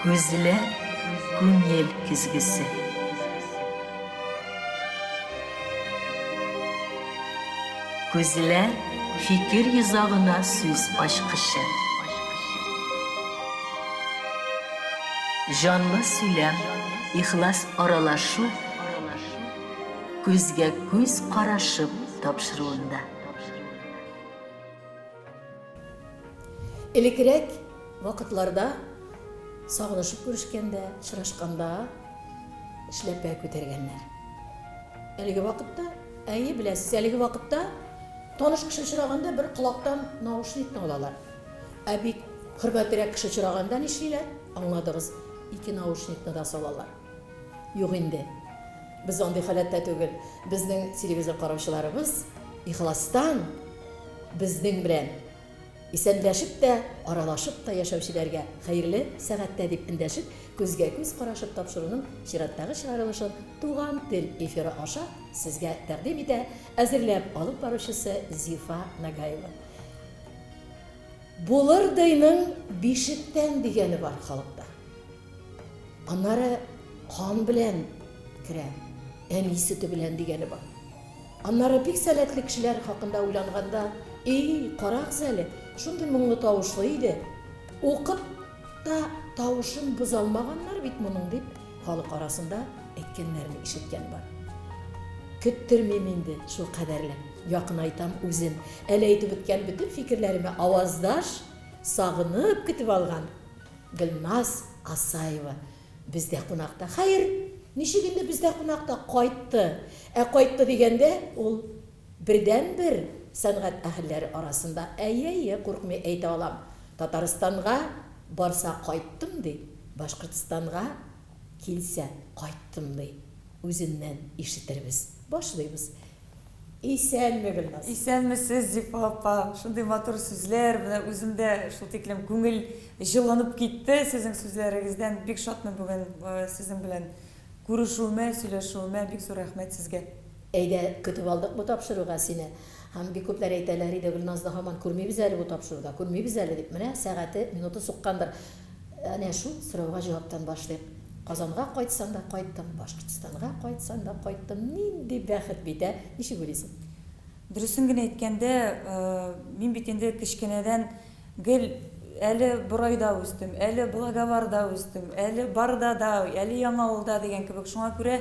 Көзілі күн ел күзгісі. Көзілі fikir yüzağına söz aşkışı. Canlı söylem, ihlas aralaşu, көзге көз қарашып тапшыруында. Элеккирээк вакытларда сагынышып көрүшкөндө, чырашканда ишлепе көтөргөндөр. Элеги вакытта, билесиз, элеги вакытта таныш киши чыраганда бир кулактан наушникти алалар. Бик хөрмәтлерәк киши чыраганда нишлиләр? Аңладыгыз, 2 наушникны да салалар. Юк инде. Biz андый халәттә түгел. Безнең телевизор караучыларыбыз ихластан безнең белән исәнләшеп тә, аралашып та яшәүчеләргә хәерле сәгатьтә дип эндәшеп, күзгә күз карашып тапшыруның чираттагы чыгарылышын туган тел эфиры аша сезгә тәкъдим итә әзерләп алып баручысы Зифа Нагаева. Булыр дыйның бишектән дигәне бар халыкта. Аннары кан белән керә. Әни сөте белән дигәне бар. Аннары бик сәләтле кешеләр хакында уйланганда, карагыз әле, шундый моңлы тавышлы иде. Укып та тавышын боза алмаганнар бит моның дип, халык арасында әйткәннәрне ишеткән бар. Көттермим инде шул кадәрле. Якын айтам үзем, әле әйтеп беткән бөтен фикерләремә аваздаш сагынып көтеп алган Гөлназ Асаева бездә кунакта. Хәер, ничек инде бездә кунакта кайтты. Кайтты дигәндә, ул бердән-бер сәнгать әһелләре арасында куркмый әйтә алам. Татарстанга барса кайттым ди, Башкортстанга килсә кайттым ди. Үзеннән ишетербез. Башлыйбыз. Исәнме Гөлназ? Исәнмесез, Зифа апа. Шундый матур сүзләр, менә үземдә шул тиклем күңел җылынып китте сезнең сүзләрегездән. Бик шатмын бүген сезнең белән күрешүемә, сөйләшүемә. Бик зур рәхмәт сезгә. Әйдә, көтеп алдык бу тапшыруга сине. Һәм бик күпләр әйтәләр иде, Гөлназны һаман күрмибез әле бу тапшыруда, күрмибез әле дип. Менә сәгате, минуты суккандыр. Әнә шул сорауга җаваптан башлыйк. Казанга кайтсам да кайттым, Башкортстанга кайтсам да кайттым. Нинди бәхет бит, ничек уйлыйсың? Дөресен генә әйткәндә, мин бит инде кичкенәдән гел әле Борайда үстем, әле Благоварда үстем, әле Бардада, әле Яңавылда дигән кебек. Шуңа күрә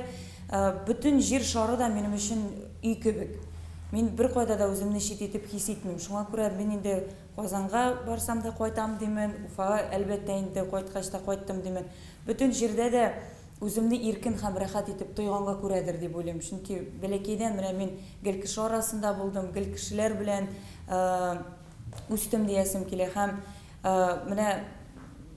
бөтен җир шары да минем өчен үй кебек. Мин бер кайда да үземне чит итеп хис итмим. Шуңа күрә мин инде Казанга барсам да кайтам димен, Уфага әлбәттә инде кайткач та кайттым димен. Бөтен җирдә дә үземне иркен һәм рәхәт итеп тойганга күрәдер дип уйлыйм. Чөнки бәләкәйдән менә мин гел кеше арасында булдым, гел кешеләр белән үстем диясем килә һәм менә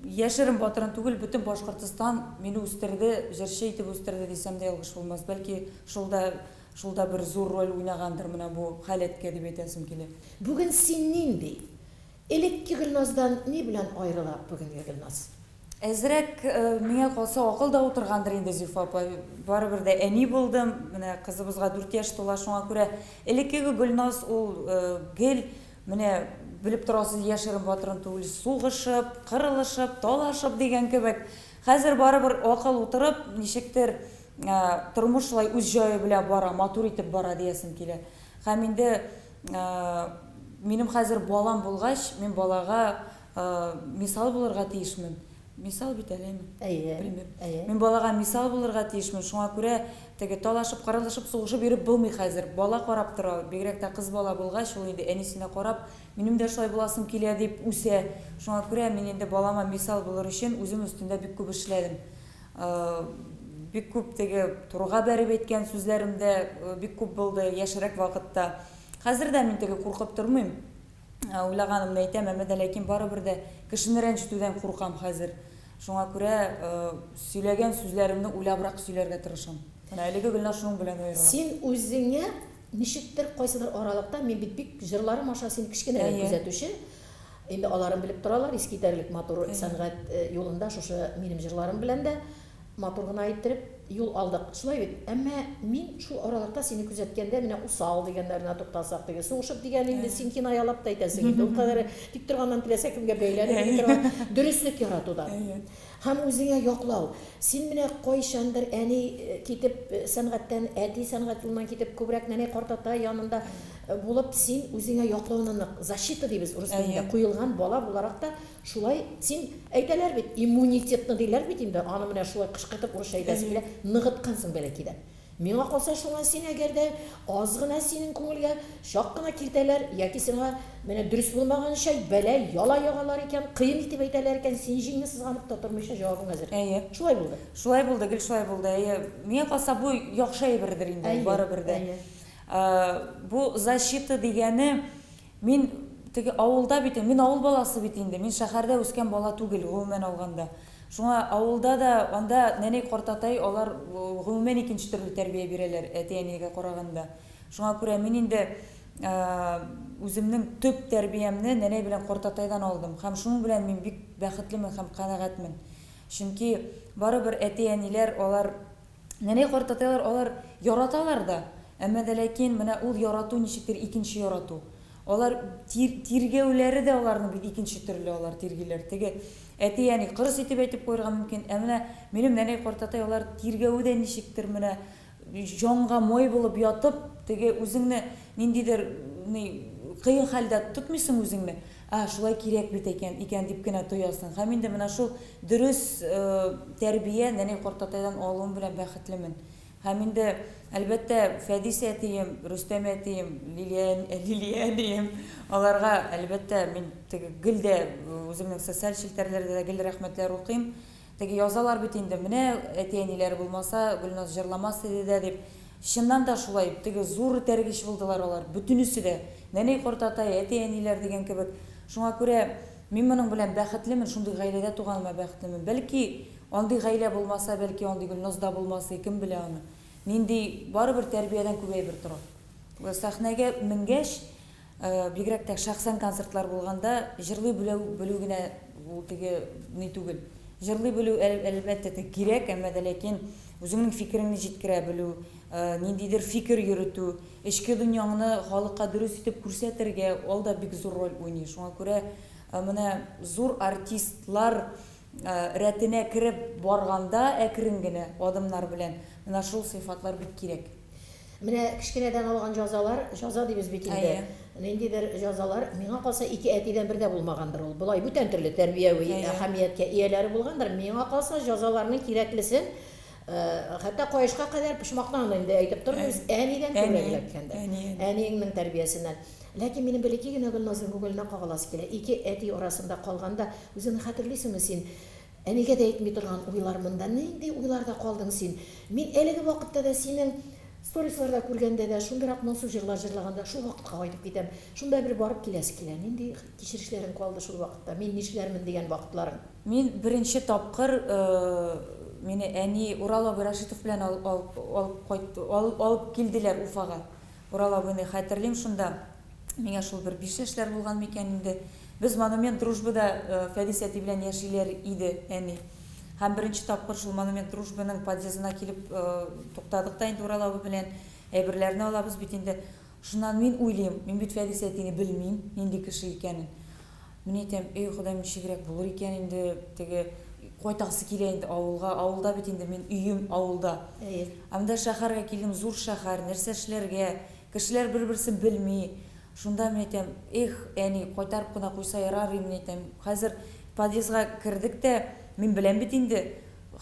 яшерен батырын түгел, бөтен Башкортстан мине үстерде, җырчы итеп үстерде дисәм дә ялгыш булмас. Бәлки шулда бер зур роль уйнагандыр менә бу халәткә дип әйтәсем килә. Бүген син нинди? Элекке Гөлназдан ни белән аерыла бүгенге Гөлназ? Әзрәк миңа калса акылда утыргандыр инде Зифа апа. Барыбер дә әни булдым. Менә кызыбызга 4 яшь тула, шуңа күрә элеккеге Гөлназ ул гел менә белеп торасыз яшерен батырын түгел, сугышып, кырылышып, талашып дигән кебек. Хәзер барыбер акыл утырып, ничектер тормыш шулай үз җае белән бара, матур итеп бара диясем килә. Һәм инде минем хәзер балам булгач, мин балага мисал булырга тиешмен. Мисал бит әлеме? Пример. Мин балага мисал булырга тиешмен. Шуңа күрә теге талашып, кырылышып, сугышып йөреп булмый хәзер. Бала карап тора, бигрәк тә кыз бала булгач, ул инде әнисенә карап, минем дә шулай буласым килә дип үсә. Шуңа күрә мин инде балама мисал булыр өчен үзем өстендә бик күп эшләдем. Бик күп теге турга бәреп әйткән сүзләремдә бик күп булды яшәрәк вакытта. Хәзер дә мин теге куркып тормыйм. Уйлаганымны әйтәм, ләкин барыбер дә кешене рәнҗетүдән куркам хәзер. Шуңа күрә сөйләгән сүзләремне уйлабрак сөйләргә тырышам. Менә әлеге Гөлназ шуның белән аерыла. Син үзеңә ничектер кайсыдыр аралыкта, мин бик җырларым аша син кичкенә күзәтүче. Инде аларын белеп торалар, искитәрлек матур сәнгать юлында шушы минем җырларым белән дә матур гына иттереп юл алдык. Шулай бит. Әмма мин шул аралыкта сине күзәткәндә менә усал дигәннәренә тукталсак диге. Сугышып дигән инде син кинаялап та әйтәсең инде. Ул кадәр тик торганнан теләсә кемгә бәйләнеп торган дөреслек яратудан. Һәм үзеңә яклау. Син менә кайчандыр әни китеп сәнгатьтән, әти сәнгать юлыннан китеп күбрәк нәни картата янында булып син үзеңә яклауны защита дибез урыс телендә куелган бала буларак да шулай син әйтәләр бит иммунитетны диләр бит инде аны менә шулай кышкыртып урысча әйтәсең килә ныгыткансың бәләки дә. Миңа калса шуңа син әгәр дә аз гына синең күңелгә шак кына киртәләр яки сиңа менә дөрес булмаганча бәлә яла ягалар икән, кыен итеп әйтәләр икән, син җиңне сызганып та тормыйча җавабың хәзер. Шулай булды. Шулай булды, гел шулай булды. Миңа калса бу яхшы әйбердер инде, барыбер дә. Бу защита дигәне мин теге авылда бит, мин авыл баласы бит инде. Мин шәһәрдә үскән бала түгел, гомумән алганда. Шуңа авылда да анда нәни картатай алар гомумән икенче төрле тәрбия бирәләр әти-әнигә караганда. Шуңа күрә мин инде үземнең төп тәрбиямне нәни белән картатайдан алдым. Һәм шуның белән мин бик бәхетлемен һәм канәгатьмен. Чөнки барыбер әти-әниләр алар нәни картатайлар алар яраталар да. Әмма дә ләкин менә ул ярату ничектер икенче ярату. Алар тиргәүләре дә аларның бит икенче төрле алар тиргиләр. Теге әти-әни кырыс итеп әйтеп куярга мөмкин. Әмма минем нәни картатай алар тиргәү дә ничектер менә җанга мой булып ятып, теге үзеңне ниндидер кыен хәлдә тотмыйсың үзеңне. Шулай кирәк бит икән дип кенә тоясың. Һәм инде менә шул дөрес тәрбия нәни картатайдан алуым белән бәхетлемен. Һәм инде әлбәттә Фәдис әтием, Рөстәм әтием, Лилия әнием, аларга әлбәттә мин теге гел дә үземнең социаль челтәрләрдә дә гел рәхмәтләр укыйм. Теге язалар бит инде менә әти-әниләр булмаса, Гөлназ җырламас иде дә дип. Чыннан да шулай, теге зур тәргиш булдылар алар, бөтенесе дә. Нәни картатай, әти-әниләр дигән кебек. Шуңа күрә мин моның белән бәхетлемен, шундый гаиләдә туганыма бәхетлемен. Бәлки андый гаилә булмаса, бәлки андый Гөлназда булмаса, кем белә аны. Нинди барыбер тәрбиядән күбәйбер тора. Сәхнәгә менгәч, бигрәк тә шәхсән концертлар булганда, җырлый белү генә ул теге ни түгел. Җырлый белү әлбәттә кирәк, әмма дә ләкин үзеңнең фикереңне җиткерә белү, ниндидер фикер йөртү, эчке дөньяңны халыкка дөрес итеп күрсәтергә, ул да бик зур роль уйный. Шуңа күрә менә зур артистлар рәтенә кирип барганда әкрен генә адымнар белән менә шул сыйфатлар бик кирәк. Менә кичкенәдән алган җаза дибез бит инде. Ниндидер җазалар миңа калса ике әтидән бердә булмагандыр ул. Булай бүтән төрле тәрбияви әһәмияткә ияләре булгандыр. Миңа калса җазаларның кирәклесен хәтта каешка кадәр пошмактан инде әйтеп торбыз. Әнидән күрәкләткәндә. Әниеңнең тәрбиясеннән. Ләкин минем бәлки генә Гөлназның күңеленә кагаласы килә. Ике әти арасында калганда үзеңне хәтерлисеңме син? Әнигә дә әйтми торган уйлар монда нинди уйларда калдың син? Мин әлеге вакытта да синең сторисларда күргәндә дә шундырак моңсу җырлар җырлаганда шул вакытка кайтып китәм. Шунда бер барып киләсе килә. Нинди кичерешләрең калды шул вакытта? Мин нишләрмен дигән вакытларың. Мин беренче тапкыр мине әни Урал абый Рашитов белән алып килделәр Уфага. Урал абыйны хәтерлим шунда. Миңа шул бер 5 яшьләр булган микән инде. Без монумент дружбада Фәдис әти белән яшиләр иде әни. Һәм беренче тапкыр шул монумент дружбаның подъездына килеп туктадык та инде Урал абый белән әйберләрне алабыз бит инде. Шуннан мин уйлыйм, мин бит Фәдис әтине белмим, нинди кеше икәнен. Мин әйтәм, Ходаем, ничегрәк булыр икән инде, теге кайтасы килә инде авылга. Авылда бит инде мин өем авылда. Анда шәһәргә килдем, зур шәһәр, нәрсә эшләргә, кешеләр бер-берсен белми. Шунда мен әйтәм, әни, кайтарып кына куйса ярар, мен әйтәм. Хәзер подъездга кирдек тә, мин беләм бит инде.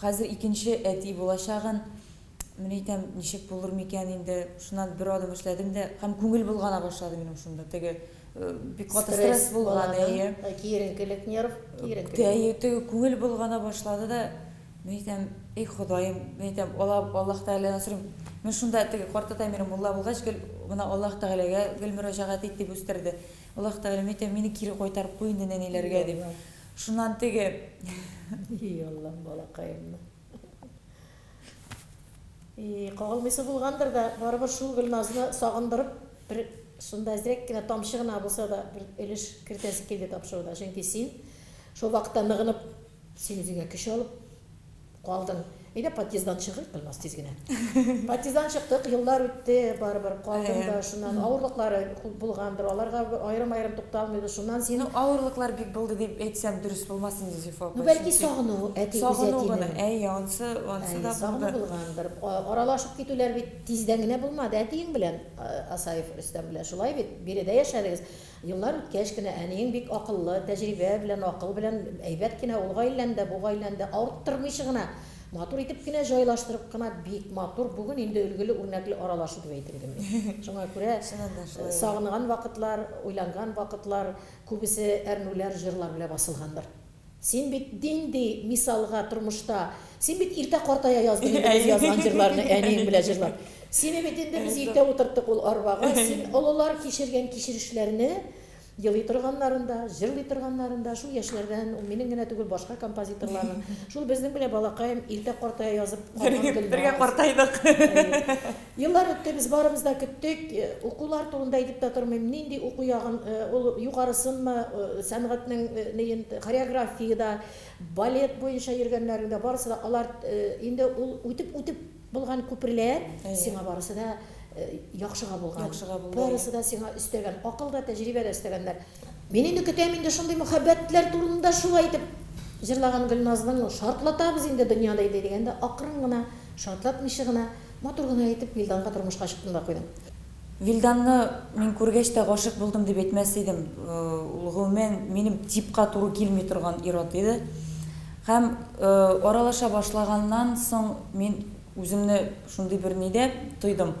Хәзер икенче әти булачагын. Мен әйтәм, ничек булыр микән инде. Шуннан бер адым эшләдем дә, һәм күңел булгана башлады минем шунда. Теге бик каты стресс булган, киеренкелек, нерв, теге күңел булгана башлады да, мен әйтәм, Ходаем, мен әйтәм, Аллаһ Тәгаләдән сорыйм. Мен шунда теге картатай минем мулла булгач, мына Аллаһ Тәгаләгә гел мөрәҗәгать итеп үстерде. Аллаһ Тәгалә, мен әйтәм, мине кире кайтарып куй инде нәниләргә дип. Шуннан теге Аллаһ балакаемны. Кагалмыйсы булгандыр да, барыбер шул Гөлназны сагындырып, бер шунда әзрәк кенә тамчы гына булса да бер өлеш кертәсе килде тапшыруда. Чөнки син шул вакытта ныгынып, син үзеңә көч алып калдың. Әйдә подъезддан чыгыйк, Гөлназ, тиз генә. Подъезддан чыктык, еллар үтте, барыбер калдым да, шуннан авырлыклары булгандыр, аларга айрым-айрым тукталмыйбыз. Шуннан син Авырлыклар бик булды дип әйтсәм дөрес булмас инде, Зифа апа. бәлки сагыну, әти Сагыну гына. үзәтинең. Ансы да Сагыну булды. булгандыр. Аралашып китүләр бит тиздән генә булмады. Әтиең белән, Асаев Рөстәм белән шулай бит, биредә яшәдегез. Еллар үткәч кенә әниең бик акыллы, тәҗрибә белән, акыл белән әйбәт кенә ул гаиләндә, бу гаиләндә авырттырмыйчы гына, матур итеп кенә җайлаштырып кына бик матур, бүген инде өлгеле, үрнәкле аралашу дип әйтер идем мин. Шуңа күрә сагынган вакытлар, уйланган вакытлар, күбесе әрнүләр, җырлар белән басылгандыр. Син бит динди мисалга тормышта, син бит иртә картая яздың инде без язган җырларны әниең белән җырлап. Сине бит инде без иртә утырттык ул арбага, син олылар кичергән кичерешләрне елый торганнарында, җырлый торганнарында, шул яшьләрдән, ул минең генә түгел, башка композиторларның, шул безнең белән балакаем иртә картая язып Бергә картайдык. Еллар үтте, без барыбыз да көттек, укулар турында әйтеп тә тормыйм, нинди уку ягын, ул югарысынмы, сәнгатьнең нәен хореографиядә, балет буенча йөргәннәрендә барысы да алар инде ул үтеп булган күперләр, сиңа барысы да яхшыга булган. Барысы да сиңа өстәгән, акылда, тәҗрибәдә өстәгәннәр. Мин инде көтәм инде шундый мөхәббәтләр турында шулай итеп җырлаган Гөлназның шартлатабыз инде дөньяда иде дигәндә, акрын гына, шартлатмыйча гына, матур гына әйтеп Вилданга тормышка чыктым да куйдым. Вилданны мин күргәч тә гашык булдым дип әйтмәс идем. Ул гомумән минем типка туры килми торган ир-ат иде. Һәм аралаша башлаганнан соң мин үземне шундый бер нидә тойдым.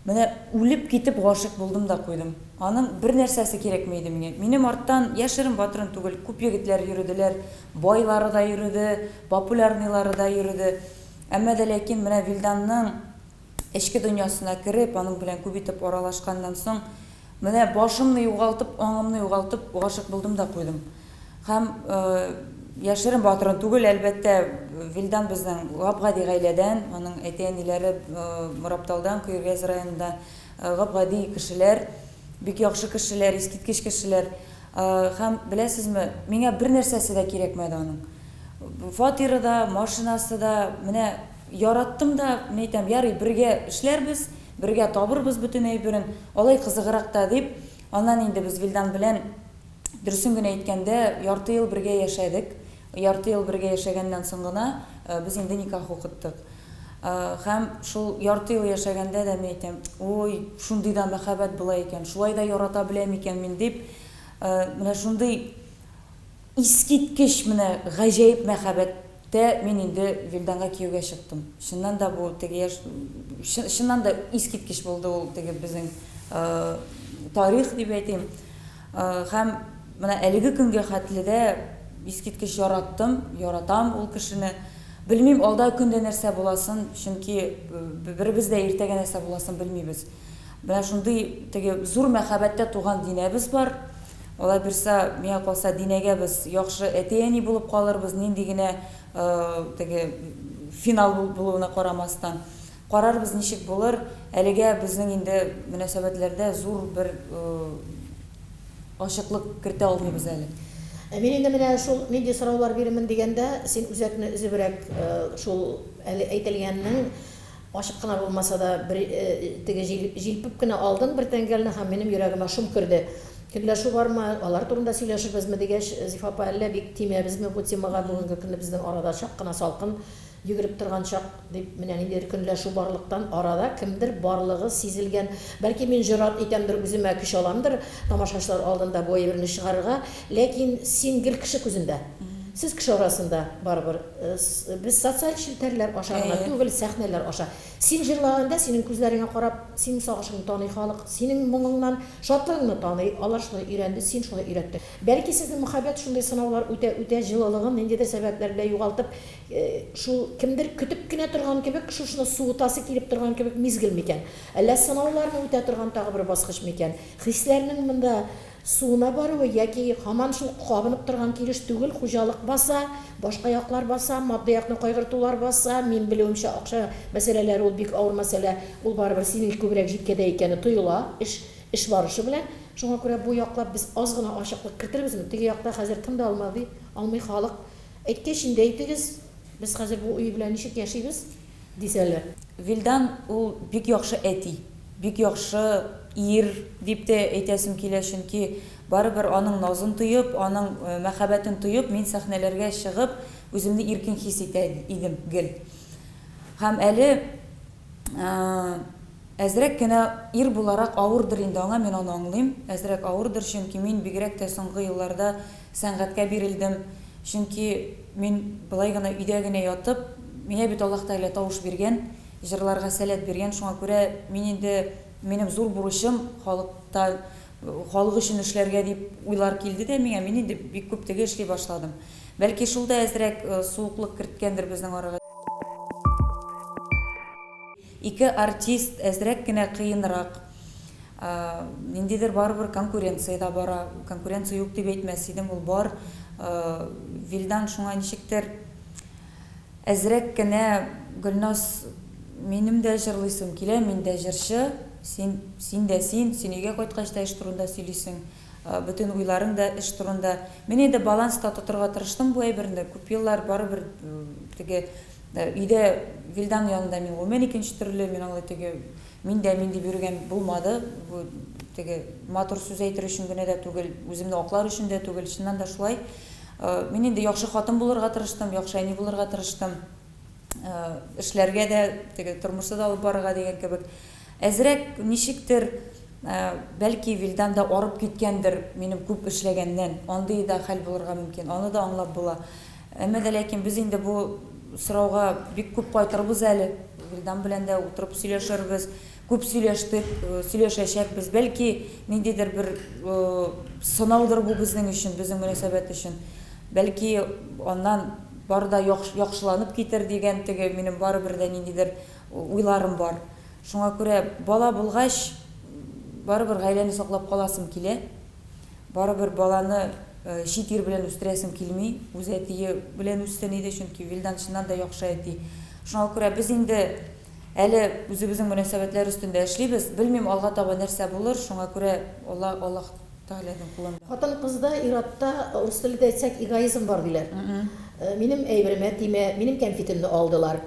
Менә үлеп китеп гашык булдым да куйдым. Аның бер нәрсәсе кирәкми иде миңа. Минем арттан яшерен батырын түгел, күп егетләр йөрүделәр, байлары да йөрүде, популярлары да йөрүде. Әмма дә ләкин менә Вилданның эчке дөньясына кирип, аның белән күп итеп аралашканнан соң, менә башымны югалтып, аңымны югалтып гашык булдым да куйдым. Һәм яшерен батырын түгел, әлбәттә Вилдан безнең Габгади гаиләдән, аның әти-әниләре Морапталдан, Көйгәз районында Габгади кешеләр, бик яхшы кешеләр, искиткеч кешеләр. Һәм беләсезме, миңа бер нәрсәсе дә кирәкмәде аның. Фатиры да, машинасы да, менә яраттым да, мен әйтәм, ярый, бергә эшләрбез, бергә табырбыз бөтен әйберен, алай кызыграк та дип, аннан инде без Вилдан белән дөресен генә әйткәндә ярты ел бергә яшәдек. Ярты ел бергә яшәгәннән соң гына без инде никах укыттык. Һәм шул ярты ел яшәгәндә дә мен әйтәм, ой, шундый да мәхәббәт була икән, шулай да ярата беләм икән мин дип, менә шундый искиткеч менә гаҗәеп мәхәббәттә мин инде Вилданга кияүгә чыктым. Шуннан да бу теге шуннан да искиткеч булды ул теге безнең тарих дип әйтим. Һәм менә әлеге көнгә хәтле дә искиткеч яратам ул кешене. Белмим, алда көндә нәрсә буласын, чөнки беребез дә иртәгә нәрсә буласын белмибез. Менә шундый теге зур мәхәббәттә туган Динәбез бар. Алай бирсә, миңа калса Динәгә без яхшы әти-әни булып калырбыз, нинди генә теге финал булуына карамастан. Карарбыз ничек булыр. Әлегә безнең инде мөнәсәбәтләрдә зур бер ашыклык кертә алмыйбыз әле. Мин инде менә шул нинди сораулар бирәмен дигәндә, син үзәкне үзебрәк шул әйтелгәннең ачык кына булмаса да бер теге җилпеп кенә алдың бер тәңгәлне һәм минем йөрәгемә шум керде. Көнләшү бармы, алар турында сөйләшербезме дигәч, Зифа апа, әллә бик тимәбезме бу темага, бүгенге көнне безнең арада чак кына салкын йөгереп торган чак дип, менә нинди көнләшү барлыктан арада кемдер барлыгы сизелгән. Бәлки мин җырат итәмдер, үземә көч аламдыр, тамашачылар алдында бу әйберне чыгарырга, ләкин син гел кеше күзендә. Сез кеше арасында барыбер, без социаль челтәрләр аша гына түгел, сәхнәләр аша. Син җырлаганда синең күзләреңә карап, синең сагышыңны таный халык, синең моңыңнан шатлыгыңны таный, алар шулай өйрәнде, син шулай өйрәтте. Бәлки сезнең мөхәббәт шундый сынаулар үтә җылылыгын ниндидер сәбәпләр белән югалтып, шул кемдер көтеп кенә торган кебек, шушыны суытасы килеп торган кебек мизгел микән? Әллә сынауларны үтә торган тагы бер баскыч микән? Хисләрнең монда суына баруы, яки һаман шул кабынып торган килеш түгел, хуҗалык баса, башка яклар баса, матди якны кайгыртулар баса, мин белүемчә акча мәсьәләләре ул бик авыр мәсьәлә, ул барыбер синең күбрәк җиткәдә икәне тоела, эш барышы белән. Шуңа күрә бу яклап без аз гына ачыклык кертәрбезме? Теге якта хәзер кем дә алмый халык. Әйткәч инде әйтегез, Без хәзер бу уй белән ничек яшибез дисәләр. Вилдан ул бик яхшы әти, бик яхшы ир дип тә әйтәсем килә, чөнки барыбер аның назын тоеп, аның мәхәббәтен тоеп, мин сәхнәләргә чыгып, үземне иркен хис итә идем гел. Һәм әле әзрәк кенә ир буларак авырдыр инде аңа, мин аны аңлыйм. Әзрәк авырдыр, чөнки мин бигрәк тә соңгы елларда сәнгатькә бирелдем. Чөнки мин былай гына өйдә генә ятып, миңа бит Аллаһ Тәгалә тавыш биргән, җырларга сәләт биргән. Шуңа күрә мин инде минем зур бурычым халыкта, халык өчен эшләргә дип уйлар килде дә миңа. Мин инде бик күп теге эшли башладым. Бәлки шул да әзрәк суыклык керткәндер безнең арага. Ике артист әзрәк кенә кыенрак. Ниндидер барыбер конкуренция да бара. Конкуренция юк дип әйтмәс идем, ул бар. Вилдан шуңа ничектер әзрәк кенә Гөлназ, минем дә җырлыйсым килә, мин дә җырчы, син дә син өйгә кайткач та эш турында сөйлисең, бөтен уйларың да эш турында. Мин инде баланста тотырга тырыштым бу әйберне. Күп еллар барыбер теге өйдә Вилдан янында мин гомумән икенче төрле, мин аңлый теге мин дә йөргән булмады. Бу теге матур сүз әйтер өчен генә дә түгел, үземне аклар өчен дә түгел, чыннан да шулай. Мин инде яхшы хатын булырга тырыштым, яхшы әни булырга тырыштым. Эшләргә дә, теге тормышта да алып барырга дигән кебек. Әзрәк ничектер бәлки Вилдан да арып киткәндер минем күп эшләгәннән. Андый да хәл булырга мөмкин. Аны да аңлап була. Әмма дә ләкин без инде бу сорауга бик күп кайтырбыз әле. Вилдан белән дә утырып сөйләшербез. Күп сөйләштек, сөйләшәчәкбез. Бәлки ниндидер бер сынаудыр бу безнең өчен, безнең мөнәсәбәт өчен. Бәлки аннан бар да яхшыланып китер дигән теге минем барыбер дә ниндидер уйларым бар. Шуңа күрә бала булгач барыбер гаиләне саклап каласым килә. Барыбер баланы чит ир белән үстерәсем килми. Үз әтие белән үстен иде, чөнки Вилдан чыннан да яхшы әти. Шуңа күрә без инде әле үзебезнең мөнәсәбәтләр өстендә эшлибез. Белмим алга таба нәрсә булыр. Шуңа күрә Аллаһ Тәгаләнең кулында. Хатын-кызда иратта рус телендә әйтсәк эгоизм бар диләр. Минем әйберемә тимә, минем кәнфитемне алдылар.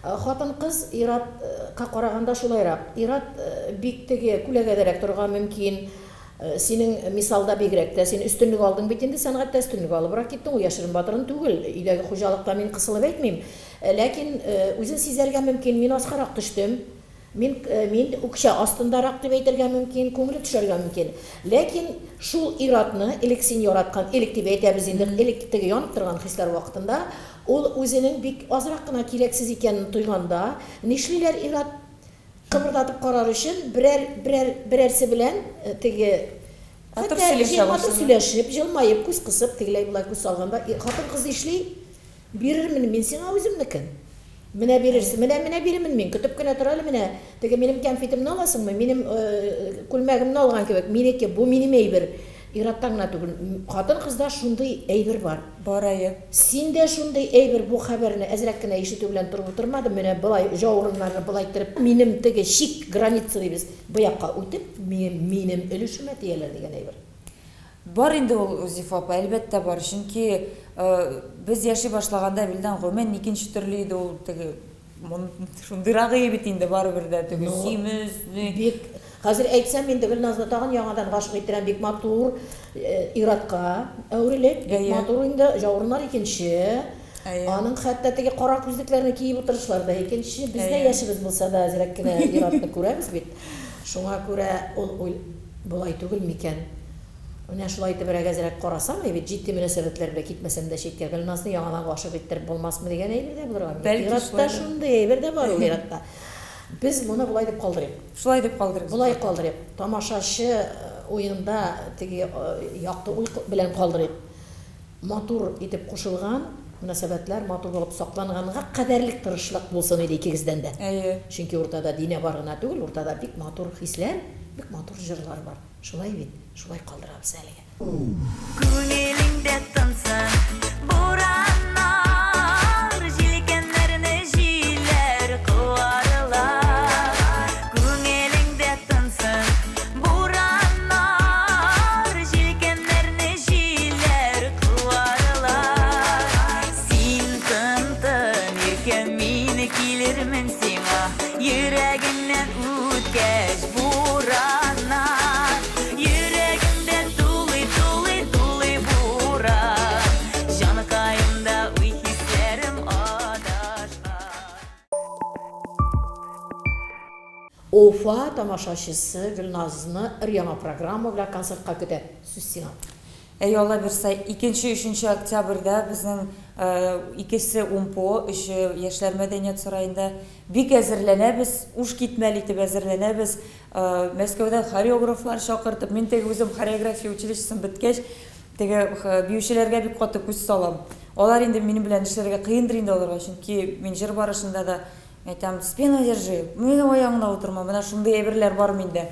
Хатын-кыз иратка караганда шулайрак. Ират бик теге күләгәдәрәк торга мөмкин. Синең мисалда бигрәк тә син өстенлек алдың бит инде сәнгатьтә өстенлек алыбрак киттең, ул яшерен батырын түгел. Өйдәге хуҗалыкта мин кысылып әйтмим. Ләкин үзен сизәргә мөмкин, мин аскарак төштем. Мин үкчә астындарак дип әйтергә мөмкин, күңеле төшәргә мөмкин. Ләкин шул иратны, элек син яраткан, элек дип әйтәбез инде, элек теге янып торган хисләр вакытында, ул үзенең бик азрак кына кирәксез икәнен тойганда, нишлиләр ират кыбырдатып карар өчен берәрсе белән теге матур сөйләшеп, җылмаеп, күз кысып, тегеләй булай күз салганда, хатын-кыз ишли, бирермен мин сиңа үземнекен. Менә бирерсең, менә биремен мин, көтеп кенә тор әле, менә теге минем кәнфитемне аласыңмы, минем күлмәгемне алган кебек, минеке, бу минем әйбер. Ираттан гына түгел, хатын-кызда шундый әйбер бар. Барайы. Синдә шундый әйбер бу хәбәрне әзрәк кенә ишетү белән торып утырмадым, менә былай җавырыннарны былай торып, минем теге шик граница дибез, бу якка үтеп, минем өлешемә тияләр дигән әйбер. Бар инде ул Зифа апа, әлбәттә бар. Чөнки без яши башлаганда Вилдан гомумән икенче төрле иде, ул теге шундыйрагы бит инде барыбер дә теге симез. Бик хәзер әйтсәм инде Гөлназны тагын яңадан гашык иттерәм, бик матур иратка әверелеп, бик матур инде җавырыннар икенче. Аның хәтта теге кара күзлекләрне киеп утырышлар да икенче. Бездә яшибез булса да әзрәк кенә иратны күрәбез бит. Шуңа күрә ул булай түгел микән? Менә шулай итеп әзрәк карасам, бит җитди мөнәсәбәтләр белән китмәсәм дә читкә Гөлназны яңадан гашык иттереп булмасмы дигән әйбер дә булырга мөмкин. Иратта шундый әйбер дә бар ул иратта. Без моны булай дип калдырыйк. Шулай дип калдырыйк. Булай калдырыйк. Тамашачы уенда теге якты уй белән калдырыйк. Матур итеп кушылган мөнәсәбәтләр матур булып сакланганга кадәрлек тырышлык булсын иде икегездән дә. Чөнки уртада дине бар гына түгел, уртада бик матур хисләр, бик матур җырлар бар. Шулай бит, шулай калдырабыз әлегә. Күңелеңдә тынсын бураннар, җилкәннәрне җилләр куарлар. Күңелеңдә тынсын бураннар, җилкәннәрне җилләр куарлар. Син тынтыр Уфа тамашачысы Гүлназны яңа программа белән концертка көтә. Сүз сиңа. Алла берсә 2-3 октябрьдә безнең икесе УМПО яшьләр мәдәният сараенда бик әзерләнәбез, уш китмәл итеп әзерләнәбез. Мәскәүдә хореографлар чакыртып, мин теге үзем хореография училищесын беткәч, теге биючеләргә бик каты күз салам. Алар инде минем белән эшләргә кыендыр инде аларга, чөнки мин җыр барышында да әйтәм, спина держи, минем аягымда утырма, менә шундый әйберләр бар миндә.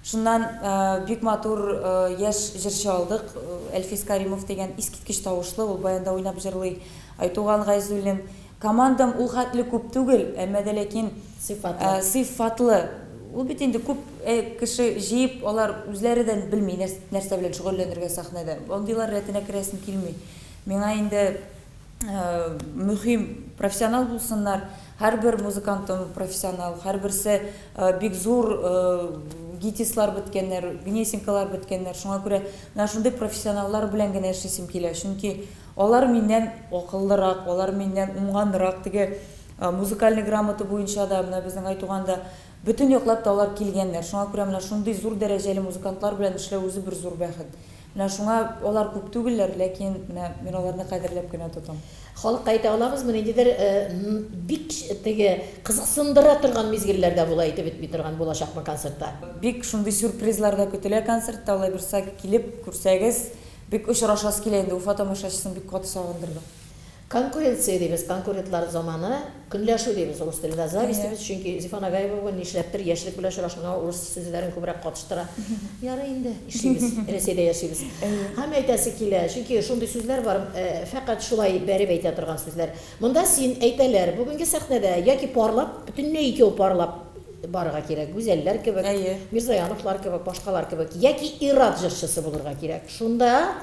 Шуннан бик матур яшь җырчы алдык, Әлфис Каримов дигән искиткеч тавышлы, ул баянда уйнап җырлый. Айтуган Гайзуллин. Командам ул хәтле күп түгел, әмма дә ләкин сыйфатлы. Ул бит инде күп кеше җыеп, алар үзләреннән белми нәрсә белән шөгыльләнергә сәхнәдә. Андыйлар рәтенә керәсем килми. Миңа инде мөһим профессионал булсыннар. Һәрбер музыкантым профессионал, һәрберсе бик зур гитислар биткәннәр, гнесинкалар биткәннәр. Шуңа күрә менә шундый профессионаллар белән генә эшлисем килә. Чөнки алар миннән акыллырак, алар миннән уңганрак, теге музыкаль грамота буенча да менә безнең айтуганда бөтен яклап та алар килгәннәр. Шуңа күрә менә шундый зур дәрәҗәле музыкантлар белән эшләү үзе бер зур бәхет. Менә шуңа алар күп түгелләр, ләкин менә мин аларны кадерләп кенә тотам. Халыкка әйтә алабызмы, ниндидер бик теге кызыксындыра торган мизгилләрдә була итеп бит торган булачакмы концертта. Бик шундый сюрпризлар да көтелә концертта, алай берсә килеп күрсәгез, бик очрашасы килә инде, Уфа тамашачысын бик каты сагындырды. Конкуренция дибез, конкурентлар заманы, көнләшү дибез рус телендә запись дибез, чөнки Зифа Нагаева нишләптер яшьлек белән очрашуга урыс сүзләрен күбрәк катыштыра. Ярый инде, эшлибез, Рәсәйдә яшибез. Һәм әйтәсе килә, чөнки шундый сүзләр бар, фақат шулай бәреп әйтә торган сүзләр. Монда син әйтәләр, бүгенге сәхнәдә яки парлап, бөтенләй икәү парлап барырга кирәк, гүзәлләр кебек, Мирзаяновлар кебек, башкалар кебек, яки ирад җырчысы булырга кирәк. Шунда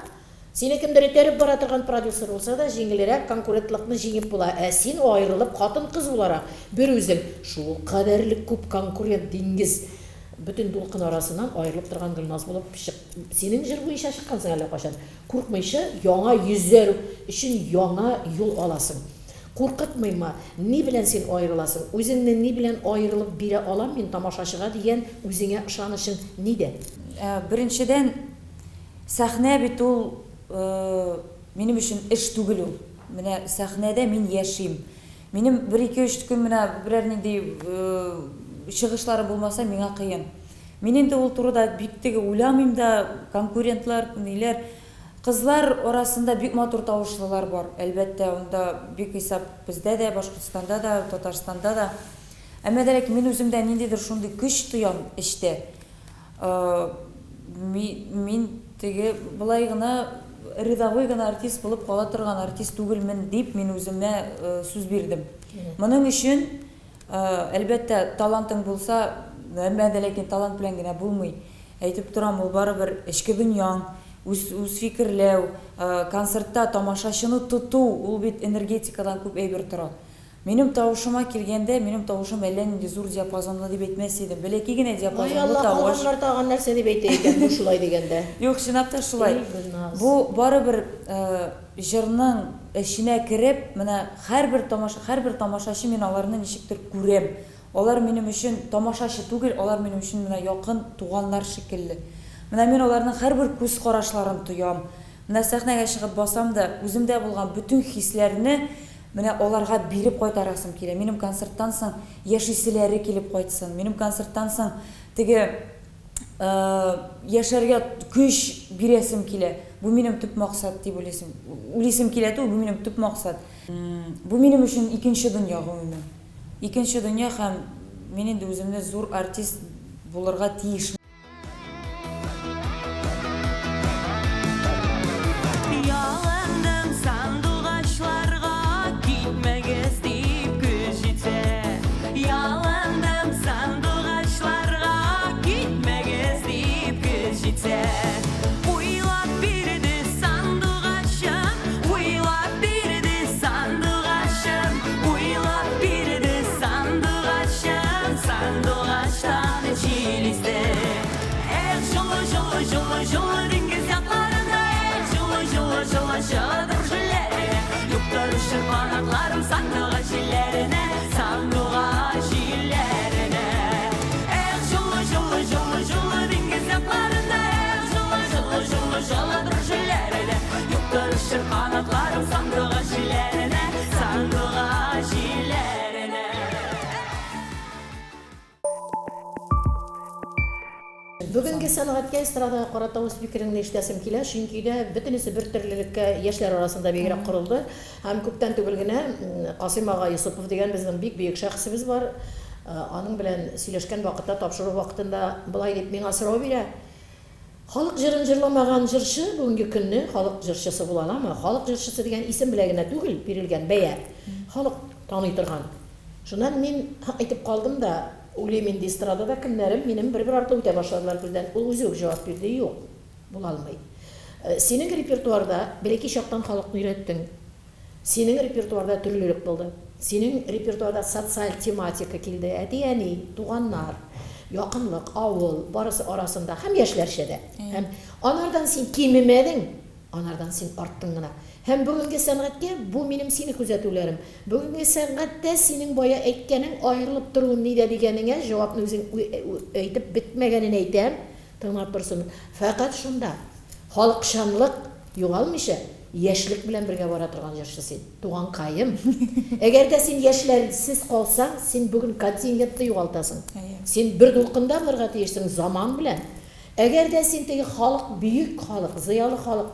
сине кемдер этәреп бара торган продюсер булса да, җиңелрәк конкурентлыкны җиңеп була. Син аерылып хатын-кыз буларак бер үзең шул кадәрлек күп конкурент диңгез бөтен дулкын арасыннан аерылып торган Гөлназ булып чык. Синең җыр буенча чыккансың әле качан. Куркмыйча яңа йөзләр өчен яңа юл аласың. Куркытмыймы? Ни белән син аерыласың? Үзеңне ни белән аерылып бирә алам мин тамашачыга дигән үзеңә ышанышың нидә? Беренчедән, сәхнә бит ул минем өчен эш түгел ул. Менә сәхнәдә мин яшим. Минем 1-2-3 көн менә берәр нинди чыгышлары булмаса миңа кыен. Мин инде ул турыда бик теге уйламыйм да, конкурентлар, ниләр, кызлар арасында бик матур тавышлылар бар. Әлбәттә, онда бик хисап бездә дә, Башкортстанда да, Татарстанда да. Әмма дә мин үземдә ниндидер шундый көч тоям эштә. Мин теге булай гына рядовой гына артист булып кала торган артист түгелмен дип мин үземә сүз бирдем. Моның өчен әлбәттә талантың булса, әмма дә ләкин талант белән генә булмый. Әйтеп торам, ул барыбер эчке дөньяң, үз фикерләү, концертта тамашачыны тоту, ул бит энергетикадан күп әйбер тора. Минем тавышыма килгәндә, минем тавышым әллә нинди зур диапазонлы дип әйтмәс идем. Бәләки генә диапазонлы тавыш. Алар тагын нәрсә дип әйтә икән бу шулай дигәндә. Юк, чынлап та шулай. Бу барыбер җырның эченә кереп, менә һәрбер тамашачы мин аларны ничектер күрәм. Алар минем өчен тамашачы түгел, алар минем өчен менә якын туганнар шикелле. Менә мин аларның һәрбер күз карашларын тоям. Менә сәхнәгә чыгып басам да, үземдә булган бүтән хисләрне менә аларга биреп кайтарасым килә. Минем концерттан соң яшиселәре килеп кайтсын. Минем концерттан соң теге яшәргә көч бирәсем килә. Бу минем төп максат дип уйлыйсым. Уйлыйсым килә бу минем төп максат. Бу минем өчен икенче дөнья гомумән. Икенче дөнья һәм мин инде үземне зур артист булырга тиеш. Жылы диңгез якларында, жылы шыгыдыр җилләре. Юктыр өчен канатларым сандыга җилләренә, сандыга җилләренә. Sandığa jilerine, sandığa jilerine. Бүгінгі сәнғатқа эстрадаға қарата өз пікіріңді естәсім келе, чөнки дә бөтенесе бер төрлелеккә яшьләр арасында бигрәк корылды. Һәм күптән түгел генә Касыйм ага Йосыпов дигән безнең бик бөек шәхсебез бар. Аның белән сөйләшкән вакытта, тапшыру вакытында булай дип миңа сорау бирә. Халык җырын җырламаган җырчы бүгенге көнне халык җырчысы була аламы? Халык җырчысы дигән исем белән генә түгел бирелгән бәя. Халык таный торган. Шуннан мин әйтеп калдым да, уйлыйм инде эстрадада көннәрем минем бер-бер артлы үтә башладылар күздән. Ул үзе үк җавап бирде, юк, була алмый. Синең репертуарда бәлки чактан халыкны өйрәттең. Синең репертуарда төрлелек булды. Синең репертуарда социаль тематика килде. Әти-әни, туганнар, якынлык, авыл, барысы арасында һәм яшьләрчә дә. Һәм анардан син кимемәдең, анардан син арттың гына. Һәм бүгенге сәнгатькә бу минем сине күзәтүләрем. Бүгенге сәнгатьтә синең бая әйткәнең аерылып торуын нидә дигәнеңә җавапны үзең әйтеп бетмәгәнен әйтәм. Тыңлап торсын. Фәкать шунда халыкчанлык югалмыйча яшьлек белән бергә бара торган җырчы син. Туганкаем. Әгәр дә син яшьләрсез калсаң, син бүген контингентны югалтасың. Син бер дулкында булырга тиешсең заман белән. Әгәр дә син теге халык, бөек халык, зыялы халык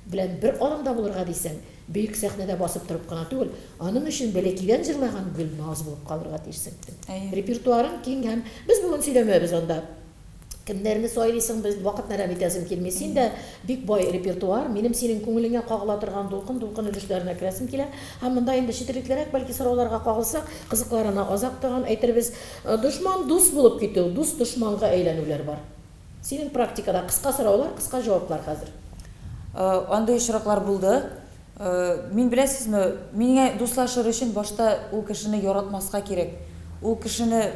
белән бер арымда булырга дисәң, бөек сәхнәдә басып торып кына түгел, аның өчен бәләкидән җырлаган Гөлназ булып калырга тиешсең. Репертуарың киң һәм без бүген сөйләмәбез анда. Кемнәрне сайлыйсың, без вакытны рәм итәсем килми. Син дә бик бай репертуар, минем синең күңелеңә кагыла торган дулкын өлешләренә керәсем килә. Һәм монда инде четереклерәк бәлки сорауларга кагылсак, кызыкларына азак торган әйтербез, дошман дус булып китү, дус дошманга әйләнүләр бар. Синең практикада кыска сораулар, кыска җаваплар хәзер. Андай очраклар булды. Мин беләсезме, миңа дуслашыр өчен башта ул кешене яратмаска кирәк. Ул кешене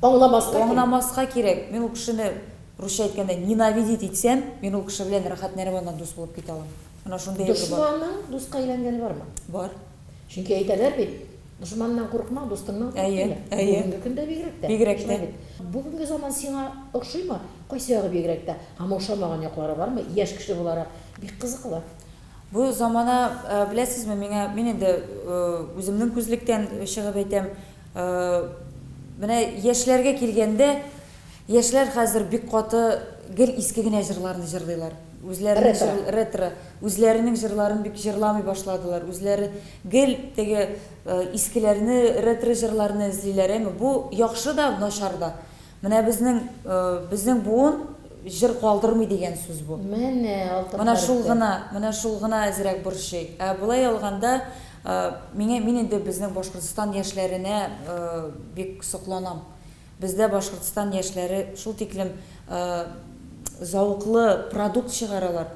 аңламаска кирәк. Мин ул кешене русча әйткәндә ненавидеть итсәм, мин ул кеше белән рәхәт нәрмәннән дус булып китә алам. Менә шундый бар. Дошманның дуска әйләнгәне бармы? Бар. Чөнки әйтәләр бит, дошманнан курыкма, достыңнан курыкма. Бүгенге көндә бигрәк тә. Бүгенге заман сиңа охшыймы? Кайсы ягы бигрәк тә? Һәм охшамаган яклары бармы? Яшь кеше буларак бик кызыклы. Бу замана беләсезме, мин инде үземнең күзлектән чыгып әйтәм, менә яшьләргә килгәндә, яшьләр хәзер бик каты гел иске генә җырларны җырлыйлар. Үзләренең җырларын бик җырламый башладылар. Үзләре гел теге искеләрне, ретро җырларны эзлиләр. Әмма бу яхшы да, начар да. Менә безнең буын җыр калдырмый дигән сүз бу. Менә шул гына әзрәк бер шей. Булай алганда, мин инде безнең Башкортстан яшьләренә бик сокланам. Бездә Башкортстан яшьләре шул тиклем зауклы продукт чыгаралар.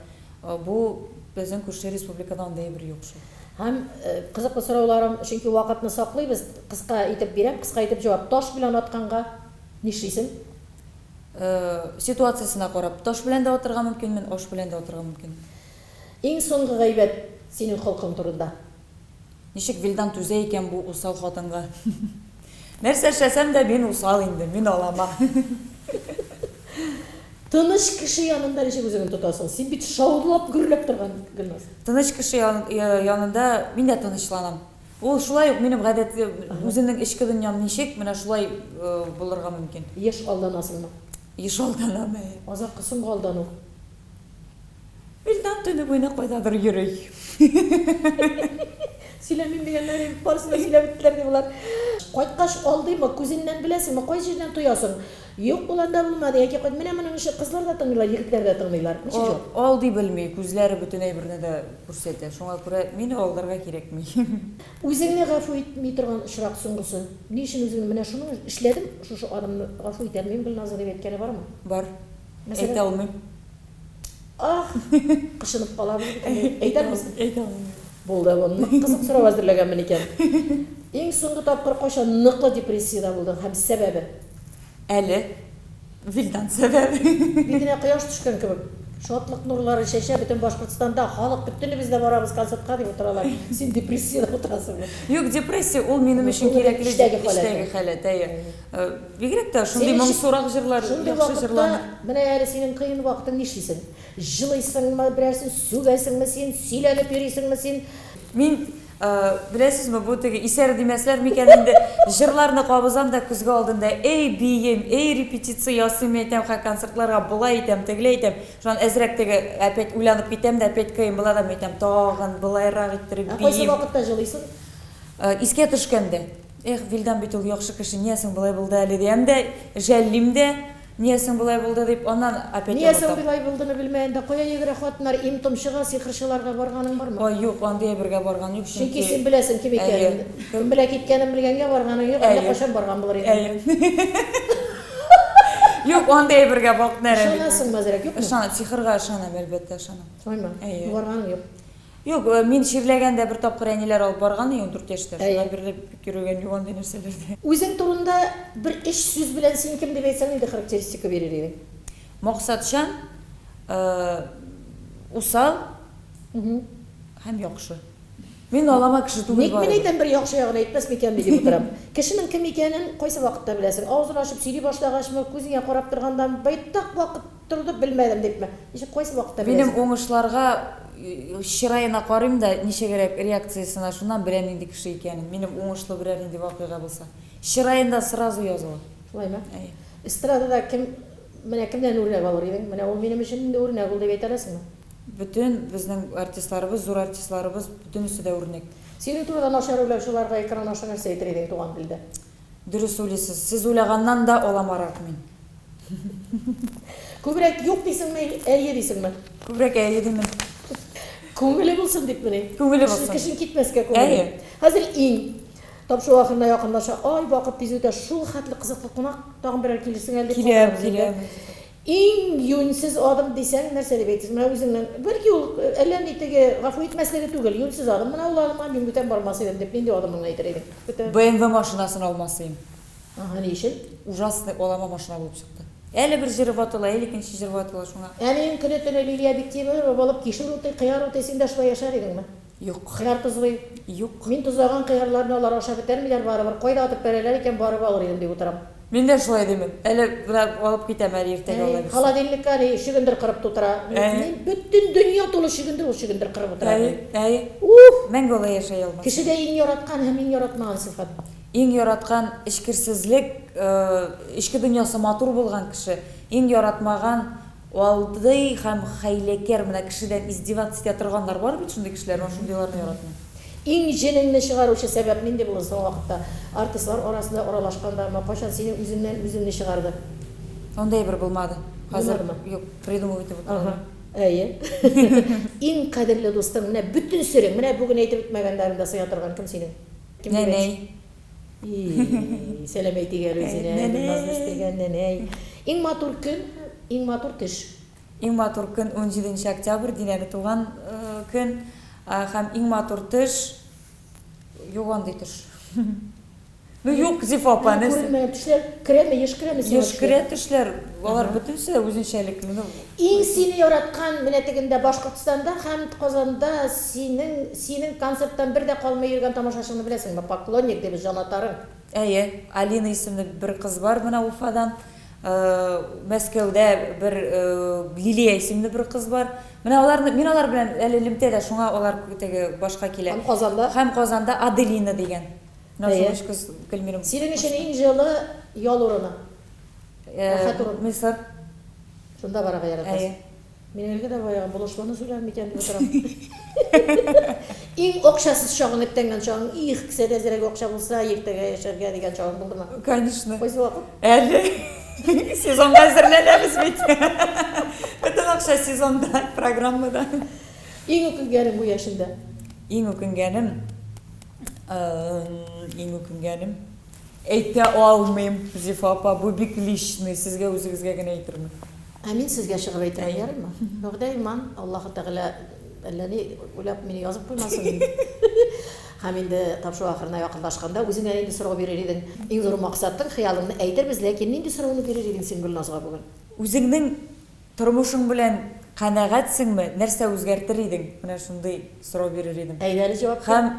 Бу безнең күрше республикадан андай бер юк шул. Һәм кызыклы сорауларым, чөнки вакытны саклыйбыз, кыска итеп бирәм, кыска итеп җавап. Таш белән атканга нишлисең? Ситуациясына карап, таш белән дә атырга мөмкин, мен аш белән дә атырга мөмкин. Иң соңгы гайбәт синең халкың турында. Ничек Вилдан түзә икән бу усал хатынга? Нәрсә эшләсәм дә мин усал инде, мин алама. Тыныч кеше янында ничек үзеңне тотасың? Син бит шаулап, гөрләп торган Гөлназ. Тыныч кеше янында мин дә тынычланам. Ул шулай ук минем гадәтле үземнең эчке дөньям ничек, менә шулай булырга мөмкин. Еш алданасыңмы? Еш алданам. Азаккы соңгы алдану. Вилдан төне буена кайдадыр йөрөй. Сөйләмим дигәннәр барысына сөйләп битләр ди булар. Кайткач алдыймы, күзеннән беләсеңме, кайсы җирдән тоясың? Юк, буланда булмады. Яки менә моның эше кызлар да тыңлыйлар, егетләр дә тыңлыйлар. Ничек юк? Алдый белми, күзләре бөтенләй берне дә күрсәтә. Шуңа күрә мине алдарга кирәкми. Үзеңне гафу итми торган очрак соңгысы. Ни өчен үзеңне менә шуны эшләдем, шушы адамны гафу итәлмим Гөлназа дип әйткәне бармы? Бар. Әйтә алмыйм. Кышынып калабыз. Әйтәр мисең? Әйтә алмыйм. Булды, бу кызык сорау әзерләгәнмен икән. Иң соңгы тапкыр кайчан ныклы депрессиядә булдың һәм сәбәбе? Әле Вилдан сәбәбе. Битенә кояш төшкән кебек. Шатлык нурлары шеше бүтән Башкортстанда халык бөтенебез дә барабыз концертка дип утыралар. Син депрессияда утырасыңмы? Юк, депрессия ул минем өчен Ул кирәкле эчтәге эчтәге халәт, әйе. Бигрәк тә шундый Син моңсурак җырлар, Шундый яхшы вакытта җырлар. менә әле синең кыен вакытың нишлисең? Җылыйсыңмы, берәрсен сүгәсеңме син, сөйләнеп йөрисеңме син? Мин беләсезме, бу теге исәр димәсләр микән инде җырларны кабызам да күзгә алдында, эй бием, эй репетиция ясыйм әйтәм, һәм концертларга булай итәм, тегеләй итәм. Шуны әзрәк теге опять уйланып китәм дә, опять кыен була да әйтәм, тагын булайрак иттереп Кайсы бием. вакытта җылыйсың? Искә төшкәндә, Вилдан бит ул яхшы кеше, ниесең булай булды әле дигән дә, жәллим дә, ниесең булай булды дип, аннан опять Ниесең ятам. билай булдыны белмәгәндә, кая йөгерә хатыннар, им томчыга, сихырчыларга барганың бармы? Ой, юк, андый бергә барган юк, Чөнки син беләсең кем икәнен. Кем белә киткәнен белгәнгә барганың юк, әллә кашан барган булыр идең. Юк, андай бергә бакнар. Ышанасыңмы әзрәк, юкмы? Ышанам, сихырга ышанам, әлбәттә ышанам. Ойма, Әйе. барганың юк. Юк, мин ширләгәндә бер тапкыр әниләр алып барган, 14 яшьтә. Әйе. Шуңа берле йөргән юк андый нәрсәләрдә. Үзең турында бер эш сүз белән син кем дип әйтсәң инде характеристика бирер идең. Максатчан, усал һәм яхшы. Мин алама кеше түгел Ник мен әйтәм бер яхшы ягын әйтмәс микән дип утырам. Кешенең кем икәнен кайсы вакытта беләсең? Авызын ачып сөйли башлагачмы, күзеңә карап торгандан байтак вакыт торды белмәдем дипме? Ничек кайсы вакытта Минем беләсең? уңышларга чырайына карыйм да, ничегрәк реакциясына шуннан беләм инде кеше икәнен. Минем уңышлы берәр инде вакыйга булса. Чырайында сразу языла. Шулаймы? Әйе. Эстрадада менә кемнән үрнәк алыр идең? Менә ул минем өчен инде үрнәк булды дип әйтә аласыңмы? Бүтән безнең артистларыбыз, зур артистларыбыз бөтенесе дә үрнәк. Синең турыда начар уйлаучыларга экран аша нәрсә әйтер идең туган телдә? Дөрес уйлыйсыз. Сез уйлаганнан да аламарак мин. Күбрәк юк дисеңме, әйе дисеңме? Күбрәк әйе димен. Күңеле булсын дип менә. Күңеле булсын. Кешен китмәскә күңеле. Әйе. Хәзер тапшу ахырына якынлаша, ай вакыт тиз үтә, шул хәтле кызыклы кунак тагын берәр килерсең әле дип. Киләм. Иң юньсез адым дисәң нәрсә дип әйтәсең? Менә үзеңнең бәлки ул әллә ни теге гафу итмәслеге түгел, юньсез адым. Менә ул адымга мин бүтән бармас идем дип нинди адымыңны әйтер идең? Бүтән. BMW машинасын алмасыйм. Ага, ни өчен? Ужасный олама машина булып чыкты. Әле бер җыры ватыла, әле икенче җыры ватыла шуңа. Әнин көне төне Лилия Бектиева булып кишер үтә, кыяр үтә, син дә шулай яшәр идеңме? Юк. Кыяр тузлый. Юк. Мин тузлаган кыярларны алар аша бетермиләр барыбер. Кайда атып бәрәләр икән барып алыр идем дип утырам. Мин дә шулай димен. Әле белән алып китәм әле иртәгә алабыз. Холодильникка шигендер кырып тутыра. Мин бүтән дөнья тулы шигендер, ул шигендер кырып утыра. Әйе. Уф! Мәңге алай яшәй алмас. Кешедә иң яраткан һәм иң яратмаган сыйфат. Иң яраткан эчкерсезлек, ичке дөньясы матур булган кеше, иң яратмаган алдый һәм хәйләкәр менә кешедән издеваться итә торганнар бар бит шундый кешеләр, мен шундыйларны яратмыйм. Иң җенеңне чыгаручы сәбәп нинди булыр соң вакытта? Артистлар арасында аралашканда, кайчан сине үзеңне чыгарды? Ондай бер булмады. Хәзер Булмадымы? юк, придумывать итеп Ага. утырам. Әйе. Иң кадерле дустың, менә бүтән серең, менә бүген әйтеп бетмәгәннәрендә сыя торган кем синең? Нәнәй. Сәлам әйтегәр үзенә, Нәнәй. назлы истегән нәнәй. Иң матур көн, иң матур төш. Иң матур көн 17 октябрь, Динәне туган көн, һәм иң матур төш юк андый төш. Ну юк, Зифапа, нәрсә? Күренмәгән төшләр, керәме, еш керәме сиңа? Еш керә төшләр, алар бөтенсе үзенчәлекле. Иң сине яраткан менә тегендә Башкортстанда һәм Казанда синең концерттан бер дә калмый йөргән тамашачыңны беләсеңме? Поклонник дип җанатарың. Әйе, Алина исемле бер кыз бар менә Уфадан. Мәскәүдә бер Лилия исемле бер кыз бар. Менә аларны мин алар белән әле элемтәдә, шуңа алар теге башка килә. Һәм Казанда. Һәм Казанда Аделина дигән. Әйе. Наша кыз Гөлмирем. Синең өчен иң җылы ял урыны. Рәхәт урын. Мисыр. Шунда барырга яратасың. Әйе. Мин әлегә дә баягы булышманы сөйләр микән дип утырам. Иң акчасыз чагың иттәнгән чагың, их кисә дә зирәк акча булса, иртәгә яшәргә дигән чагың булдымы? Конечно. Кайсы вакыт? Әле сезонга әзерләнәбез бит. Бөтен акча сезонда, программада. Иң үкенгәнең бу яшендә. Иң үкенгәнем әйтә алмыйм, Зифапа, бу бик личный, сезгә үзегезгә генә әйтермен. Мин сезгә чыгып әйтәм, ярыймы? Бәгъдә иман, Аллаһ Тәгалә әлләни уйлап мине язып куймасын. Һәм инде тапшу ахырына якынлашканда үзеңә нинди сорау бирер идең? Иң зур максатың, хыялыңны әйтербез, ләкин нинди сорауны бирер идең син Гөлназга бүген? Үзеңнең тормышың белән Канагатсыңмы? Нәрсә үзгәртер идең? Менә шундый сорау бирер идем. Әйдәле җавап. Һәм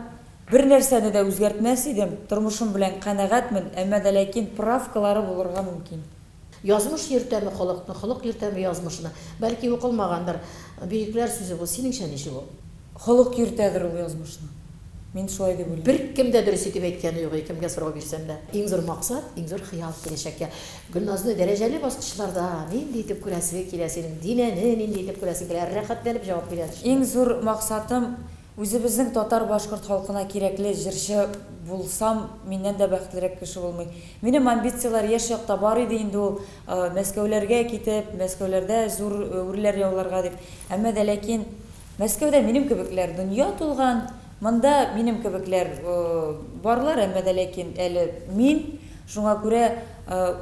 бер нәрсәне дә үзгәртмәс идем. Тормышым белән канагатмын, әмма дә ләкин правкалары булырга мөмкин. Язмыш йөртәме халыкны, халык йөртәме язмышны. Бәлки укылмагандыр. Бөекләр сүзе бу, синеңчә ничек ул? Халык йөртәдер ул язмышны. Мин шулай дип уйлыйм. Бер кем дә дөрес итеп әйткәне юк, кемгә сорау бирсәм дә. Иң зур максат, иң зур хыял киләчәккә. Гөлназны дәрәҗәле баскычларда нинди итеп күрәсе килә синең, динәне нинди итеп күрәсе килә, рәхәтләнеп җавап бирә. Иң зур максатым үзебезнең татар башкорт халкына кирәкле җырчы булсам, миннән дә бәхетлерәк кеше булмый. Минем амбициялар яшь якта бар иде инде ул Мәскәүләргә китеп, Мәскәүләрдә зур үрләр яуларга дип. Әмма дә ләкин Мәскәүдә минем кебекләр дөнья тулган, монда минем кебекләр барлар, әмма дә ләкин әле мин шуңа күрә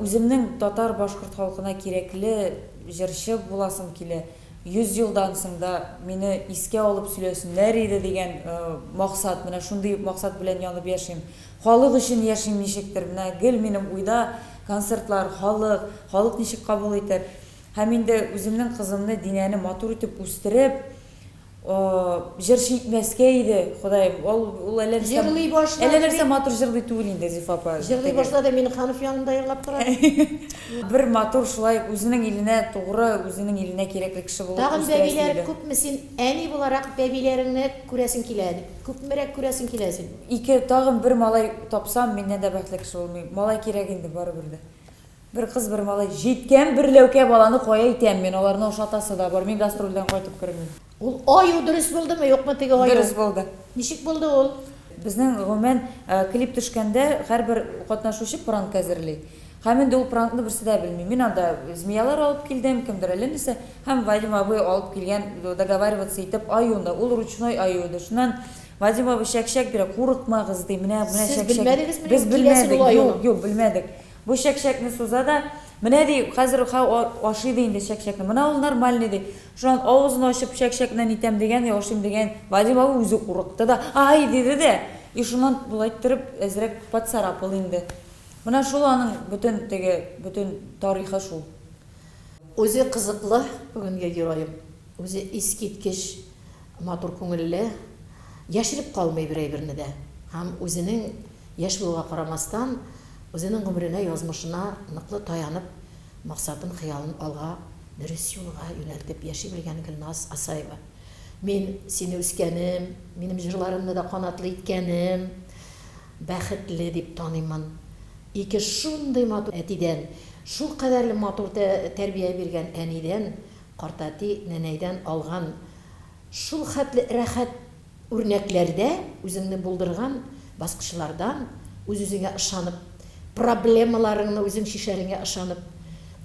үземнең татар башкорт халкына кирәкле җырчы буласым килә. 100 елдан соң да мине искә алып сөйләсеннәр иде дигән максат, менә шундый максат белән янып яшим. Халык өчен яшим ничектер, менә гел минем уйда концертлар, халык ничек кабул итәр. Һәм инде үземнең кызымны динәне матур итеп үстереп, җырчы итмәскә иде, Ходаем. Ул әллә Җырлый башлады. Әллә нәрсә матур җырлый түгел инде Зифа апа. Җырлый башлады, мин Ханов янында йырлап тора. Бер матур шулай үзенең иленә тугры, үзенең иленә кирәкле кеше булып Тагын үстерәсе бәбиләр иде. күпме син әни буларак бәбиләреңне күрәсең килә. Күпмерәк күрәсең килә син. Ике тагын бер малай тапсам, миннән дә бәхетле кеше булмый. Малай кирәк инде барыбер дә. Бер кыз, бер малай җиткән бер ләүкә баланы кая итәм мин? Аларны ошатасы да бар. Мин гастрольдән кайтып кермим. Ул аю дөрес булдымы, юкмы теге аю? Дөрес булды. Ничек булды ул? Безнең гомумән клип төшкәндә һәрбер катнашучы пранк әзерли. Һәм инде ул пранкны берсе дә белми. Мин анда змеялар алып килдем, кемдер әллә нәрсә. Һәм Вадим абый алып килгән договариваться итеп аюнда. Ул ручной аю иде. Шуннан Вадим абый шәкшәк бирә, курыкмагыз ди. Менә Сез шәкшәк. белмәдегезме? Без Киләсе белмәдек. ул аюны? Юк, белмәдек. Бу шәкшәкне суза да, менә ди, хәзер ашый ди инде шәкшәкне. Менә ул нормальный ди. Шуннан авызын ачып шәкшәкнән итәм дигән, яшыйм дигән. Вадим абый үзе курыкты да, ай диде дә. И шуннан булай торып, әзрәк патсарапыл инде. Менә шул аның бүтән тарихы шул. Үзе кызыклы бүгенге героем. Үзе искиткеч, матур күңелле, яшереп калмый берәйберне дә. Һәм үзенең яшь булуга карамастан, үзенең гомеренә, язмышына ныклы таянып, максатын, хыялын алга, дөрес юлга юнәлтеп яши белгән Гөлназ Асаева. Мин сине үскәнем, минем җырларымны да канатлы иткәнем, бәхетле дип таныймын. Ике шундый матур әтидән, шул кадәрле матур тәрбия биргән әнидән, картати нәнәйдән алган шул хәтле рәхәт үрнәкләрдә үзеңне булдырган баскычлардан үз-үзеңә ышанып, проблемаларыңны үзең шишәреңә ышанып,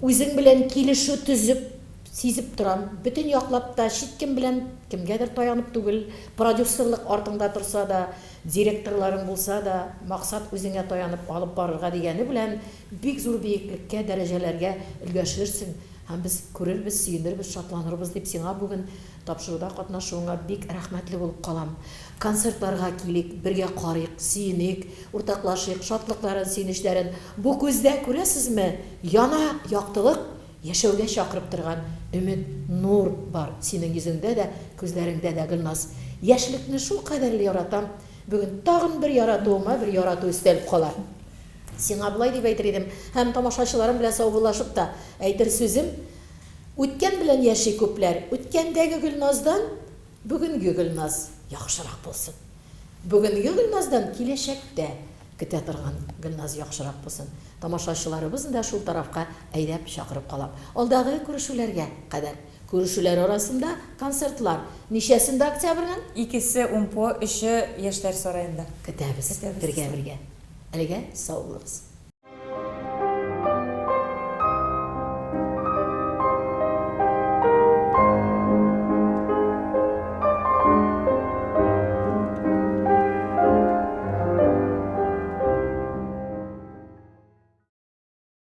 үзең белән килешү төзеп, сизеп торам, бүтән яклап та читкем белән кемгәдер таянып түгел, продюсерлык артыңда торса да, директорларың булса да, максат үзеңә таянып алып барырга дигәне белән бик зур биеклеккә, дәрәҗәләргә өлгәшерсең. Һәм без күрербез, сөенербез, шатланырбыз дип сиңа бүген тапшыруда катнашуыңа бик рәхмәтле булып калам. Концертларга килик, бергә карыйк, сөеник, уртаклашыйк, шатлыкларын, сөенечләрен. Бу күздә күрәсезме? Яна яктылык, яшәүгә чакырып торган өмет, нур бар синең йөзеңдә дә, күзләреңдә дә, Гөлназ. Яшьлекне шул кадәрле яратам. Бүген тагын бер яратуыма бер ярату өстәлеп кала. Сиңа болай дип әйтер идем, һәм тамашачыларым белән саубуллашып та әйтер сүзем, үткән белән яши күпләр. Үткәндәге Гөлназдан бүгенге Гөлназ яхшырак булсын. Бүгенге Гөлназдан киләчәктә көтә торган Гөлназ яхшырак булсын. Тамашачыларыбызны да шул тарафка әйдәп чакырып калам. Алдагы күрешүләргә кадәр. Күрешүләр арасында концертлар. Ничәсендә октябрьнең? Икесе Умпо, 3 яшьләр сараенда. Көтәбез. Бергә. Әлегә сау булыгыз.